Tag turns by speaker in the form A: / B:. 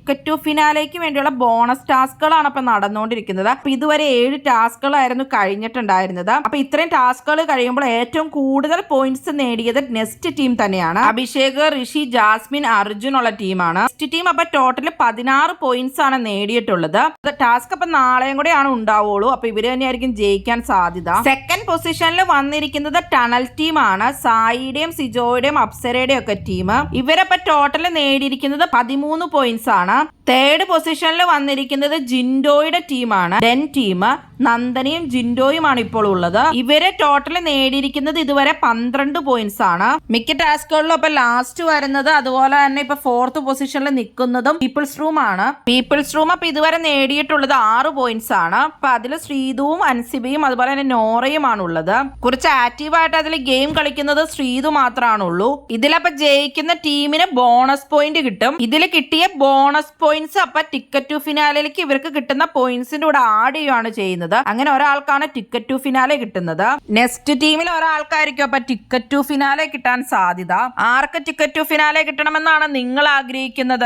A: Ticket to ഫിനാലേക്ക് വേണ്ടിയുള്ള bonus ടാസ്കുകളാണ് അപ്പൊ നടന്നുകൊണ്ടിരിക്കുന്നത്. അപ്പൊ ഇതുവരെ 7 ടാസ്കുകളായിരുന്നു കഴിഞ്ഞിട്ടുണ്ടായിരുന്നത്. അപ്പൊ ഇത്രയും ടാസ്കുകൾ കഴിയുമ്പോൾ ഏറ്റവും കൂടുതൽ പോയിന്റ്സ് നേടിയത് നെക്സ്റ്റ് ടീം തന്നെയാണ്. അഭിഷേക്, ഋഷി, ജാസ്മിൻ, അർജുൻ ഉള്ള ടീമാണ്. നെക്സ്റ്റ് ടീം അപ്പൊ ടോട്ടൽ 16 പോയിന്റ്സ് ആണ് നേടിയിട്ടുള്ളത്. ടാസ്ക് അപ്പൊ നാളെയും കൂടെയാണ് ഉണ്ടാവുള്ളൂ. അപ്പൊ ഇവര് തന്നെയായിരിക്കും ജയിക്കാൻ സാധ്യത. സെക്കൻഡ് പൊസിഷനിൽ വന്നിരിക്കുന്നത് ടണൽ ടീമാണ്. സായിയുടെയും സിജോയുടെയും അപ്സരയുടെയും ഒക്കെ ടീം. ഇവരപ്പൊ ടോട്ടൽ നേടിയിരിക്കുന്നത് 13 പോയിന്റ്സ് ആണ്. തേർഡ് പൊസിഷനിൽ വന്നിരിക്കുന്നത് ജിൻഡോയുടെ ടീമാണ്. ഡെൻ ടീം നന്ദനയും ജിൻഡോയുമാണ് ഇപ്പോൾ ഉള്ളത്. ഇവരെ ടോട്ടൽ നേടിയിരിക്കുന്നത് ഇതുവരെ 12 പോയിന്റ്സ് ആണ്. മിക്ക ടാസ്കുകളിലും അപ്പൊ ലാസ്റ്റ് വരുന്നത് അതുപോലെ തന്നെ ഇപ്പൊ ഫോർത്ത് പൊസിഷനിൽ നിൽക്കുന്നതും പീപ്പിൾസ് റൂം ആണ്. പീപ്പിൾസ് റൂം അപ്പൊ ഇതുവരെ നേടിയിട്ടുള്ളത് 6 പോയിന്റ്സ് ആണ്. അപ്പൊ അതിൽ ശ്രീതുവും അൻസിബയും അതുപോലെ തന്നെ നോറയുമാണ് ഉള്ളത്. കുറച്ച് ആക്റ്റീവായിട്ട് അതിൽ ഗെയിം കളിക്കുന്നത് ശ്രീതു മാത്രമാണുള്ളൂ. ഇതിലപ്പൊ ജയിക്കുന്ന ടീമിന് ബോണസ് പോയിന്റ് കിട്ടും. ഇതിൽ കിട്ടിയ ബോണസ് പോയിന്റ്സ് അപ്പൊ ടിക്കറ്റ് ടു ഫിനാലയിലേക്ക് ഇവർക്ക് കിട്ടുന്ന പോയിന്റ്സിന്റെ കൂടെ ആഡ് ചെയ്യുകയാണ് ചെയ്യുന്നത്. അങ്ങനെ ഒരാൾക്കാണ് ടിക്കറ്റ് ടു ഫിനാലെ കിട്ടുന്നത്. നെക്സ്റ്റ് ടീമിൽ ഒരാൾക്കായിരിക്കും അപ്പൊ ടിക്കറ്റ് ടു ഫിനാലെ കിട്ടാൻ സാധ്യത. ആർക്ക് ടിക്കറ്റ് ടു ഫിനാലെ കിട്ടണമെന്നാണ് നിങ്ങൾ ആഗ്രഹിക്കുന്നത്?